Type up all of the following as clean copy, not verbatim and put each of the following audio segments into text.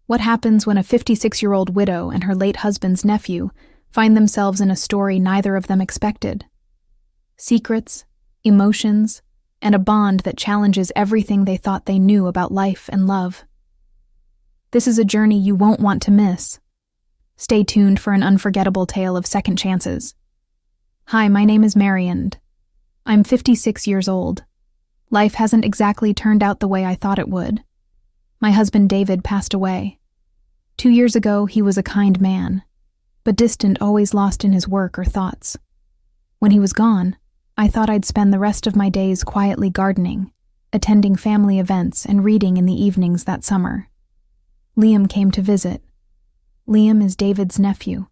What happens when a 56-year-old widow and her late husband's nephew find themselves in a story neither of them expected? Secrets, emotions, and a bond that challenges everything they thought they knew about life and love. This is a journey you won't want to miss. Stay tuned for an unforgettable tale of second chances. Hi, my name is Mary and I'm 56 years old. Life hasn't exactly turned out the way I thought it would. My husband David passed away. 2 years ago, he was a kind man, but distant, always lost in his work or thoughts. When he was gone, I thought I'd spend the rest of my days quietly gardening, attending family events, and reading in the evenings that summer. Liam came to visit. Liam is David's nephew,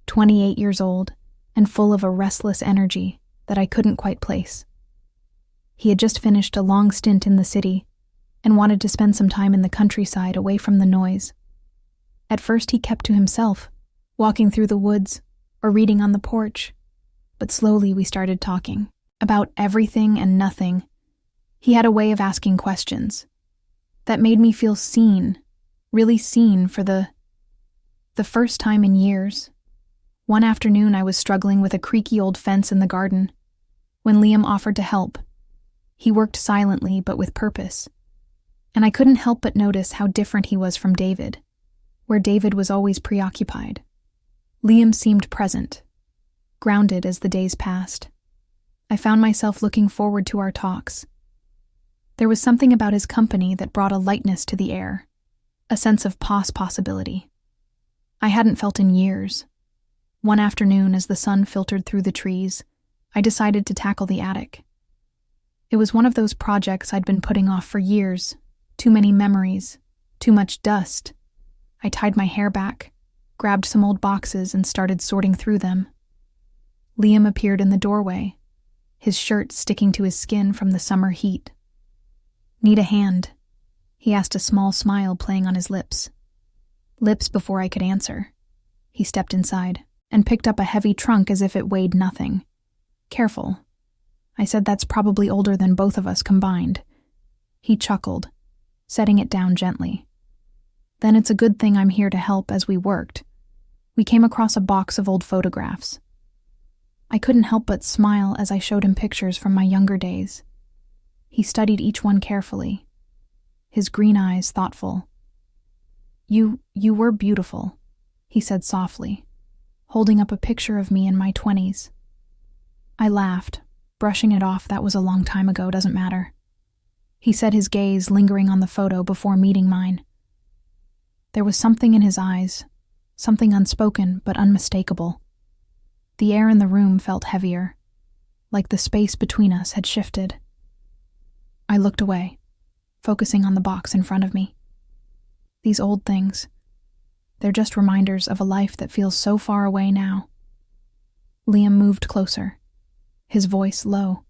28 years old, and full of a restless energy that I couldn't quite place. He had just finished a long stint in the city and wanted to spend some time in the countryside away from the noise. At first he kept to himself, walking through the woods or reading on the porch, but slowly we started talking about everything and nothing. He had a way of asking questions that made me feel seen, really seen for the first time in years. One afternoon I was struggling with a creaky old fence in the garden when Liam offered to help. He worked silently but with purpose, and I couldn't help but notice how different he was from David, where David was always preoccupied. Liam seemed present, grounded as the days passed. I found myself looking forward to our talks. There was something about his company that brought a lightness to the air, a sense of possibility I hadn't felt in years. One afternoon, as the sun filtered through the trees, I decided to tackle the attic. It was one of those projects I'd been putting off for years. Too many memories, too much dust. I tied my hair back, grabbed some old boxes, and started sorting through them. Liam appeared in the doorway, his shirt sticking to his skin from the summer heat. "Need a hand?" he asked, a small smile playing on his lips. Lips before I could answer. He stepped inside and picked up a heavy trunk as if it weighed nothing. "Careful." I said, "That's probably older than both of us combined." He chuckled, setting it down gently. "Then it's a good thing I'm here to help." As we worked, we came across a box of old photographs. I couldn't help but smile as I showed him pictures from my younger days. He studied each one carefully, his green eyes thoughtful. You were beautiful," he said softly, holding up a picture of me in my 20s. I laughed, brushing it off. "That was a long time ago, doesn't matter." He said, his gaze lingering on the photo before meeting mine. There was something in his eyes, something unspoken but unmistakable. The air in the room felt heavier, like the space between us had shifted. I looked away, focusing on the box in front of me. These old things, they're just reminders of a life that feels so far away now. Liam moved closer, his voice low.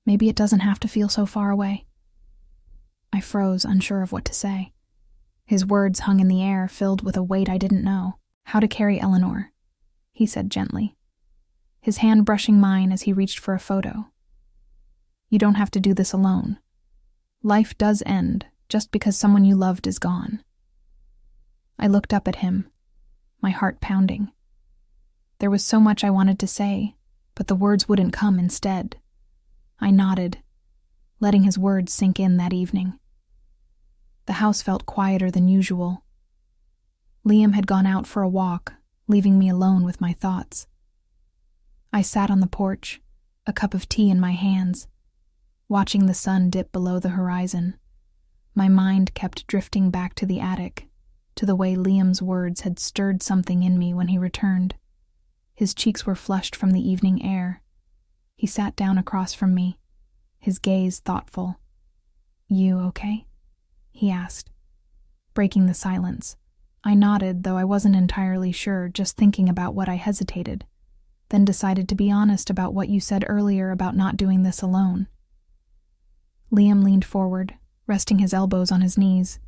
"Maybe it doesn't have to feel so far away." I froze, unsure of what to say. His words hung in the air, filled with a weight I didn't know how to carry. "Eleanor," he said gently, his hand brushing mine as he reached for a photo. "You don't have to do this alone. Life does end just because someone you loved is gone." I looked up at him, my heart pounding. There was so much I wanted to say, but the words wouldn't come instead. I nodded, letting his words sink in that evening. The house felt quieter than usual. Liam had gone out for a walk, leaving me alone with my thoughts. I sat on the porch, a cup of tea in my hands, watching the sun dip below the horizon. My mind kept drifting back to the attic, to the way Liam's words had stirred something in me when he returned. His cheeks were flushed from the evening air. He sat down across from me, his gaze thoughtful. "You okay?" he asked, breaking the silence. I nodded, though I wasn't entirely sure, just thinking about what I hesitated, then decided to be honest about what you said earlier about not doing this alone. Liam leaned forward, resting his elbows on his knees.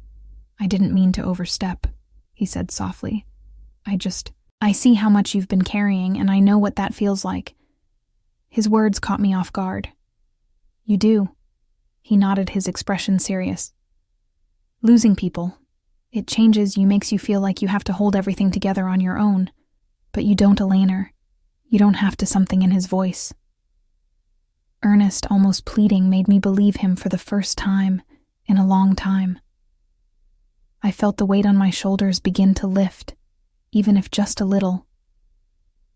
"I didn't mean to overstep," he said softly. I see how much you've been carrying, and I know what that feels like." His words caught me off guard. "You do." He nodded, his expression serious. "Losing people, It changes you, makes you feel like you have to hold everything together on your own. But you don't, Elainer. You don't have to. Something in his voice, earnest, almost pleading, made me believe him for the first time in a long time. I felt the weight on my shoulders begin to lift, even if just a little.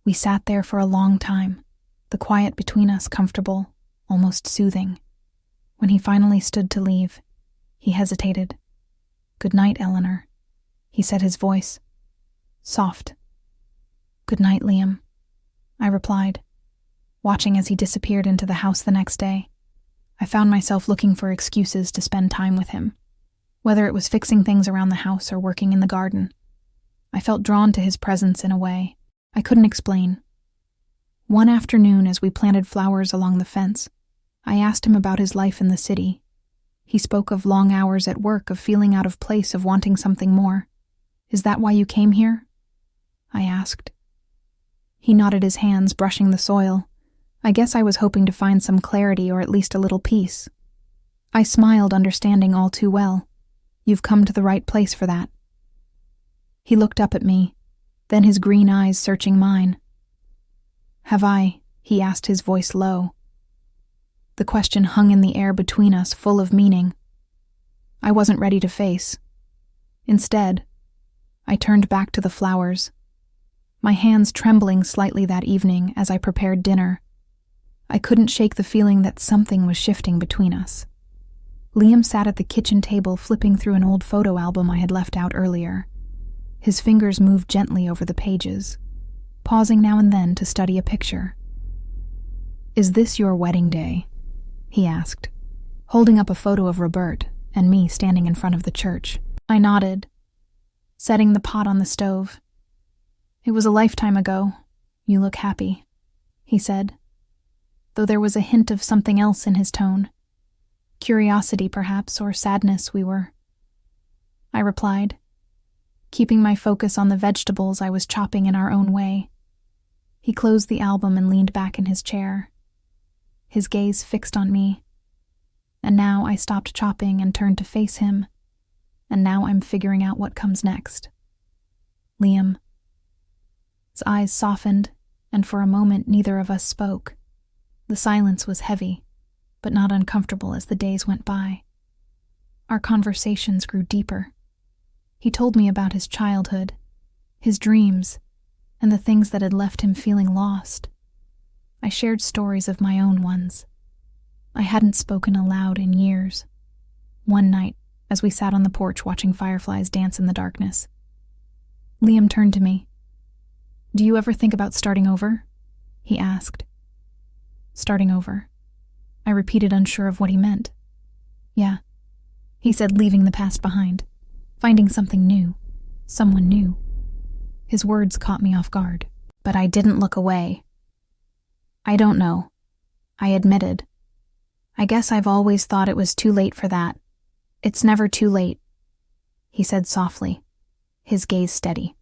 We sat there for a long time, the quiet between us comfortable, almost soothing. When he finally stood to leave, he hesitated. "Good night, Eleanor," he said, his voice soft. "Good night, Liam," I replied, watching as he disappeared into the house the next day. I found myself looking for excuses to spend time with him, whether it was fixing things around the house or working in the garden. I felt drawn to his presence in a way I couldn't explain. One afternoon, as we planted flowers along the fence, I asked him about his life in the city. He spoke of long hours at work, of feeling out of place, of wanting something more. "Is that why you came here?" I asked. He nodded, his hands brushing the soil. I guess I was hoping to find some clarity, or at least a little peace. I smiled, understanding all too well. "You've come to the right place for that." He looked up at me, then his green eyes searching mine. "Have I?" he asked, his voice low. The question hung in the air between us, full of meaning. I wasn't ready to face. Instead, I turned back to the flowers, my hands trembling slightly that evening as I prepared dinner. I couldn't shake the feeling that something was shifting between us. Liam sat at the kitchen table, flipping through an old photo album I had left out earlier. His fingers moved gently over the pages, pausing now and then to study a picture. "Is this your wedding day?" he asked, holding up a photo of Robert and me standing in front of the church. I nodded, setting the pot on the stove. "It was a lifetime ago. You look happy," he said, though there was a hint of something else in his tone. Curiosity, perhaps, or sadness. I replied, keeping my focus on the vegetables I was chopping in our own way. He closed the album and leaned back in his chair, his gaze fixed on me. And now I stopped chopping and turned to face him, and now I'm figuring out what comes next. "Liam." His eyes softened, and for a moment neither of us spoke. The silence was heavy, but not uncomfortable as the days went by. Our conversations grew deeper. He told me about his childhood, his dreams, and the things that had left him feeling lost. I shared stories of my own ones. I hadn't spoken aloud in years. One night, as we sat on the porch watching fireflies dance in the darkness, Liam turned to me. "Do you ever think about starting over?" he asked. "Starting over?" I repeated, unsure of what he meant. "Yeah," he said, "leaving the past behind. Finding something new. Someone new." His words caught me off guard, but I didn't look away. "I don't know," I admitted. "I guess I've always thought it was too late for that. It's never too late," he said softly, his gaze steady.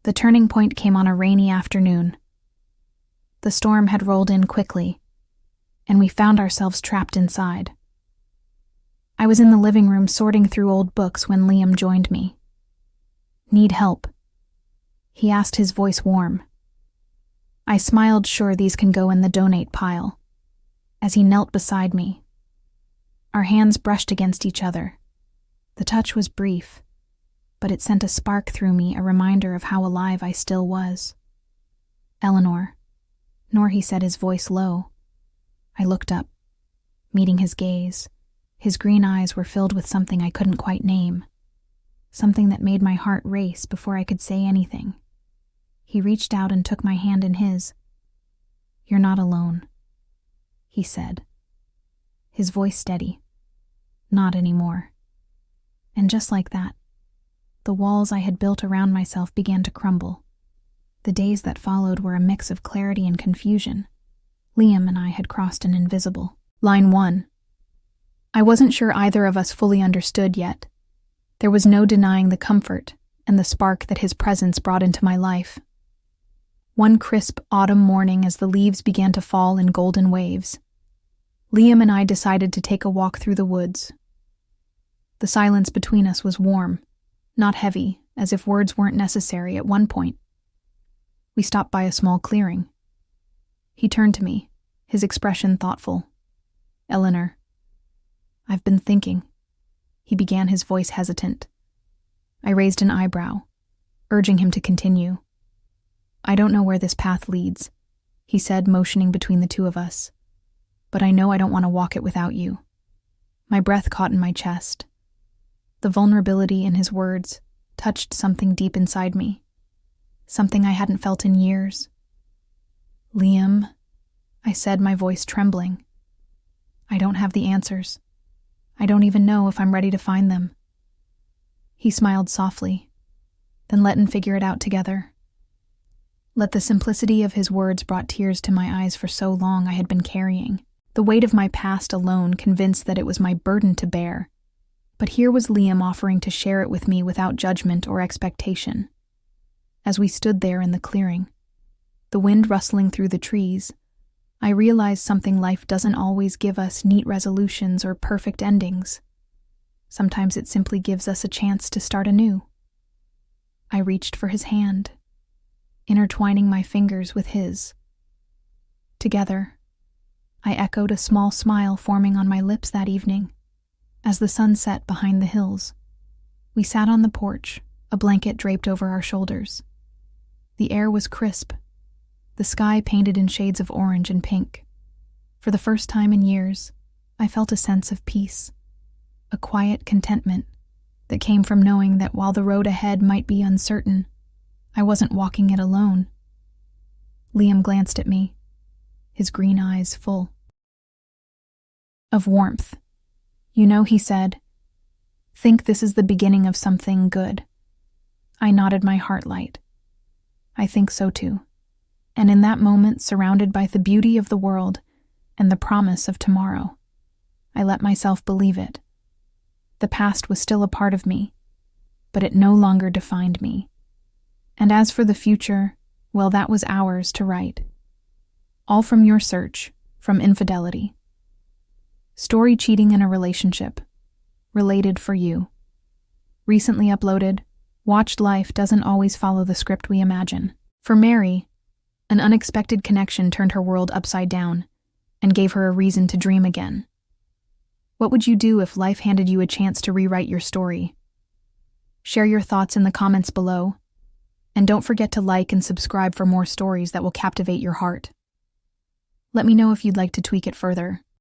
The turning point came on a rainy afternoon. The storm had rolled in quickly, and we found ourselves trapped inside. I was in the living room sorting through old books when Liam joined me. "Need help?" he asked, his voice warm. I smiled, sure these can go in the donate pile, as he knelt beside me. Our hands brushed against each other. The touch was brief, but it sent a spark through me, a reminder of how alive I still was. "Eleanor," Nor, he said, his voice low. I looked up, meeting his gaze. His green eyes were filled with something I couldn't quite name, something that made my heart race before I could say anything. He reached out and took my hand in his. "You're not alone," he said, his voice steady. "Not anymore." And just like that, the walls I had built around myself began to crumble. The days that followed were a mix of clarity and confusion. Liam and I had crossed an invisible line. 1. I wasn't sure either of us fully understood yet. There was no denying the comfort and the spark that his presence brought into my life. One crisp autumn morning, as the leaves began to fall in golden waves, Liam and I decided to take a walk through the woods. The silence between us was warm, not heavy, as if words weren't necessary at one point. We stopped by a small clearing. He turned to me, his expression thoughtful. "Eleanor, I've been thinking," he began, his voice hesitant. I raised an eyebrow, urging him to continue. "I don't know where this path leads," he said, motioning between the two of us. "But I know I don't want to walk it without you." My breath caught in my chest. The vulnerability in his words touched something deep inside me, something I hadn't felt in years. "Liam," I said, my voice trembling. "I don't have the answers. I don't even know if I'm ready to find them." He smiled softly. "Then let's figure it out together." The simplicity of his words brought tears to my eyes. For so long I had been carrying the weight of my past alone, convinced that it was my burden to bear. But here was Liam offering to share it with me without judgment or expectation. As we stood there in the clearing, the wind rustling through the trees, I realized something: life doesn't always give us neat resolutions or perfect endings. Sometimes it simply gives us a chance to start anew. I reached for his hand, intertwining my fingers with his. Together, I echoed a small smile forming on my lips that evening. As the sun set behind the hills, we sat on the porch, a blanket draped over our shoulders. The air was crisp, the sky painted in shades of orange and pink. For the first time in years, I felt a sense of peace, a quiet contentment that came from knowing that while the road ahead might be uncertain, I wasn't walking it alone. Liam glanced at me, his green eyes full of warmth. "You know," he said, "think this is the beginning of something good." I nodded, my heart light. "I think so too." And in that moment, surrounded by the beauty of the world and the promise of tomorrow, I let myself believe it. The past was still a part of me, but it no longer defined me. And as for the future, well, that was ours to write. All from Your Search, from Infidelity. Story: Cheating in a Relationship. Related for you. Recently uploaded. Watched: Life doesn't always follow the script we imagine. For Mary, an unexpected connection turned her world upside down and gave her a reason to dream again. What would you do if life handed you a chance to rewrite your story? Share your thoughts in the comments below, and don't forget to like and subscribe for more stories that will captivate your heart. Let me know if you'd like to tweak it further.